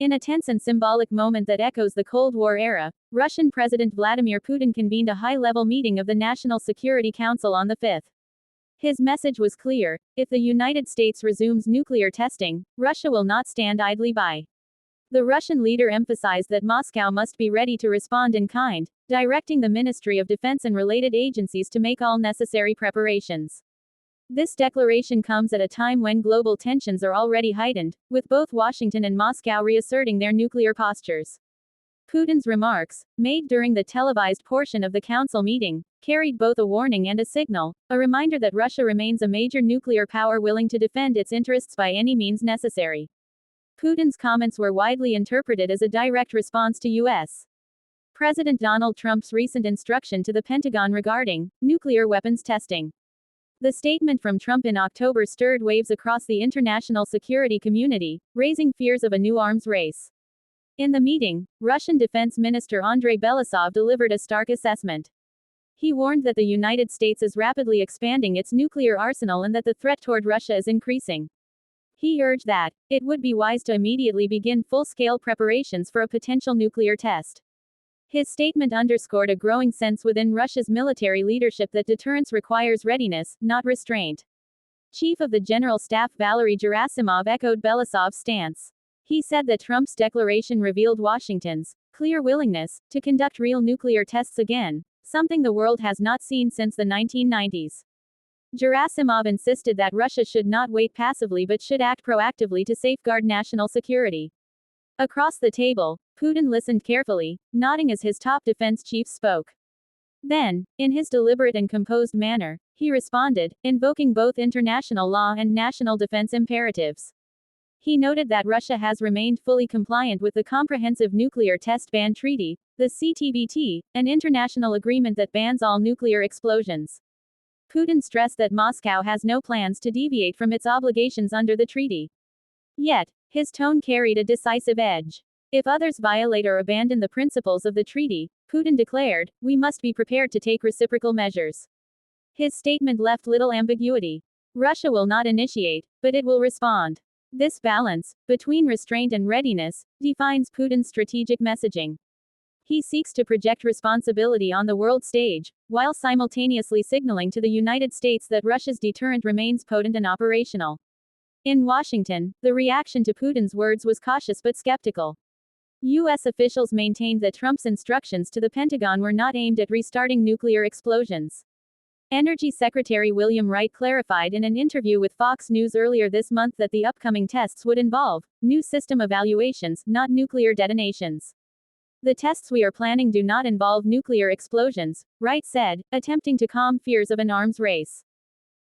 In a tense and symbolic moment that echoes the Cold War era, Russian President Vladimir Putin convened a high-level meeting of the National Security Council on the 5th. His message was clear: if the United States resumes nuclear testing, Russia will not stand idly by. The Russian leader emphasized that Moscow must be ready to respond in kind, directing the Ministry of Defense and related agencies to make all necessary preparations. This declaration comes at a time when global tensions are already heightened, with both Washington and Moscow reasserting their nuclear postures. Putin's remarks, made during the televised portion of the council meeting, carried both a warning and a signal, a reminder that Russia remains a major nuclear power willing to defend its interests by any means necessary. Putin's comments were widely interpreted as a direct response to U.S. President Donald Trump's recent instruction to the Pentagon regarding nuclear weapons testing. The statement from Trump in October stirred waves across the international security community, raising fears of a new arms race. In the meeting, Russian Defense Minister Andrei Belousov delivered a stark assessment. He warned that the United States is rapidly expanding its nuclear arsenal and that the threat toward Russia is increasing. He urged that it would be wise to immediately begin full-scale preparations for a potential nuclear test. His statement underscored a growing sense within Russia's military leadership that deterrence requires readiness, not restraint. Chief of the General Staff Valery Gerasimov echoed Belousov's stance. He said that Trump's declaration revealed Washington's clear willingness to conduct real nuclear tests again, something the world has not seen since the 1990s. Gerasimov insisted that Russia should not wait passively but should act proactively to safeguard national security. Across the table, Putin listened carefully, nodding as his top defense chief spoke. Then, in his deliberate and composed manner, he responded, invoking both international law and national defense imperatives. He noted that Russia has remained fully compliant with the Comprehensive Nuclear Test Ban Treaty, the CTBT, an international agreement that bans all nuclear explosions. Putin stressed that Moscow has no plans to deviate from its obligations under the treaty. Yet, his tone carried a decisive edge. If others violate or abandon the principles of the treaty, Putin declared, we must be prepared to take reciprocal measures. His statement left little ambiguity. Russia will not initiate, but it will respond. This balance, between restraint and readiness, defines Putin's strategic messaging. He seeks to project responsibility on the world stage, while simultaneously signaling to the United States that Russia's deterrent remains potent and operational. In Washington, the reaction to Putin's words was cautious but skeptical. U.S. officials maintained that Trump's instructions to the Pentagon were not aimed at restarting nuclear explosions. Energy Secretary William Wright clarified in an interview with Fox News earlier this month that the upcoming tests would involve new system evaluations, not nuclear detonations. The tests we are planning do not involve nuclear explosions, Wright said, attempting to calm fears of an arms race.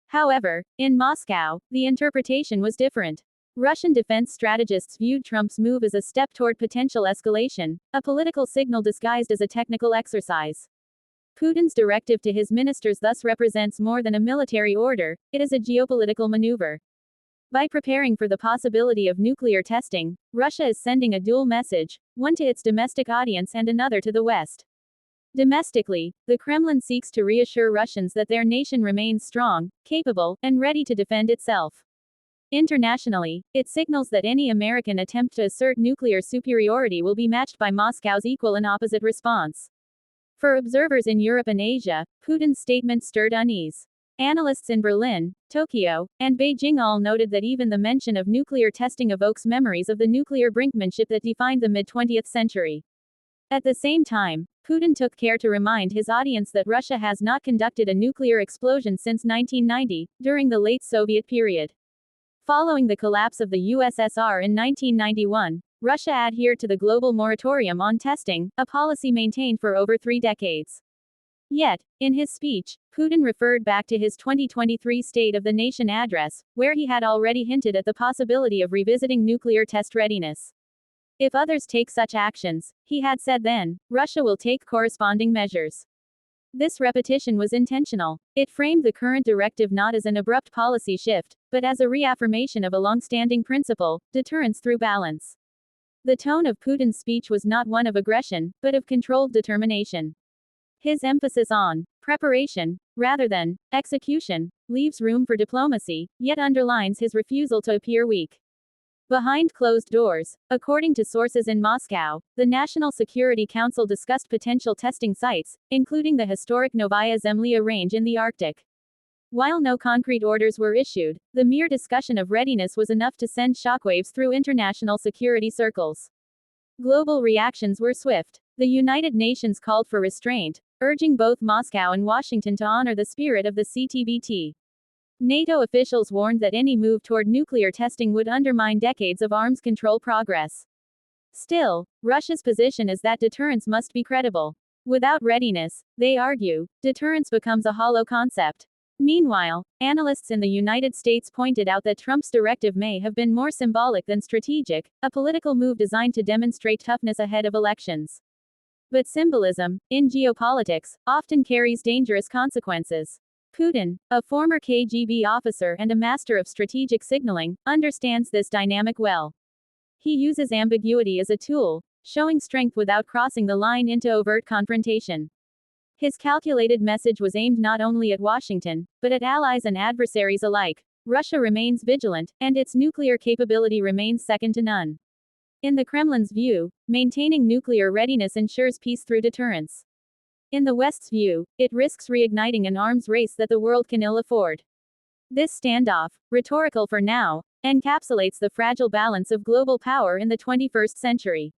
However, in Moscow, the interpretation was different. Russian defense strategists viewed Trump's move as a step toward potential escalation, a political signal disguised as a technical exercise. Putin's directive to his ministers thus represents more than a military order, it is a geopolitical maneuver. By preparing for the possibility of nuclear testing, Russia is sending a dual message, one to its domestic audience and another to the West. Domestically, the Kremlin seeks to reassure Russians that their nation remains strong, capable, and ready to defend itself. Internationally, it signals that any American attempt to assert nuclear superiority will be matched by Moscow's equal and opposite response. For observers in Europe and Asia, Putin's statement stirred unease. Analysts in Berlin, Tokyo, and Beijing all noted that even the mention of nuclear testing evokes memories of the nuclear brinkmanship that defined the mid-20th century. At the same time, Putin took care to remind his audience that Russia has not conducted a nuclear explosion since 1990, during the late Soviet period. Following the collapse of the USSR in 1991, Russia adhered to the global moratorium on testing, a policy maintained for over 3 decades. Yet, in his speech, Putin referred back to his 2023 State of the Nation address, where he had already hinted at the possibility of revisiting nuclear test readiness. If others take such actions, he had said then, Russia will take corresponding measures. This repetition was intentional. It framed the current directive not as an abrupt policy shift, but as a reaffirmation of a long-standing principle, deterrence through balance. The tone of Putin's speech was not one of aggression, but of controlled determination. His emphasis on preparation, rather than execution, leaves room for diplomacy, yet underlines his refusal to appear weak. Behind closed doors, according to sources in Moscow, the National Security Council discussed potential testing sites, including the historic Novaya Zemlya range in the Arctic. While no concrete orders were issued, the mere discussion of readiness was enough to send shockwaves through international security circles. Global reactions were swift. The United Nations called for restraint, urging both Moscow and Washington to honor the spirit of the CTBT. NATO officials warned that any move toward nuclear testing would undermine decades of arms control progress. Still, Russia's position is that deterrence must be credible. Without readiness, they argue, deterrence becomes a hollow concept. Meanwhile, analysts in the United States pointed out that Trump's directive may have been more symbolic than strategic, a political move designed to demonstrate toughness ahead of elections. But symbolism, in geopolitics, often carries dangerous consequences. Putin, a former KGB officer and a master of strategic signaling, understands this dynamic well. He uses ambiguity as a tool, showing strength without crossing the line into overt confrontation. His calculated message was aimed not only at Washington, but at allies and adversaries alike. Russia remains vigilant, and its nuclear capability remains second to none. In the Kremlin's view, maintaining nuclear readiness ensures peace through deterrence. In the West's view, it risks reigniting an arms race that the world can ill afford. This standoff, rhetorical for now, encapsulates the fragile balance of global power in the 21st century.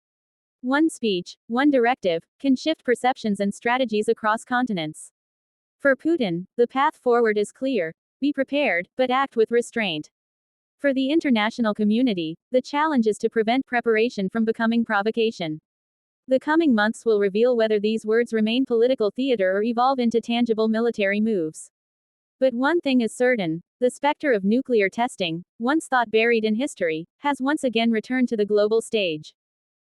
One speech, one directive, can shift perceptions and strategies across continents. For Putin, the path forward is clear: be prepared, but act with restraint. For the international community, the challenge is to prevent preparation from becoming provocation. The coming months will reveal whether these words remain political theater or evolve into tangible military moves. But one thing is certain: the specter of nuclear testing, once thought buried in history, has once again returned to the global stage.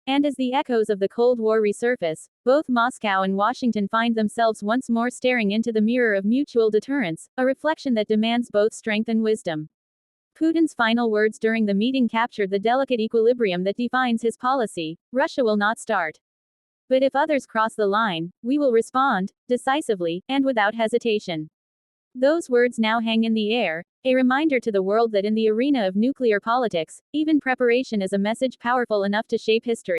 And as the echoes of the Cold War resurface, both Moscow and Washington find themselves once more staring into the mirror of mutual deterrence, a reflection that demands both strength and wisdom. Putin's final words during the meeting captured the delicate equilibrium that defines his policy: Russia will not start. But if others cross the line, we will respond, decisively, and without hesitation. Those words now hang in the air, a reminder to the world that in the arena of nuclear politics, even preparation is a message powerful enough to shape history.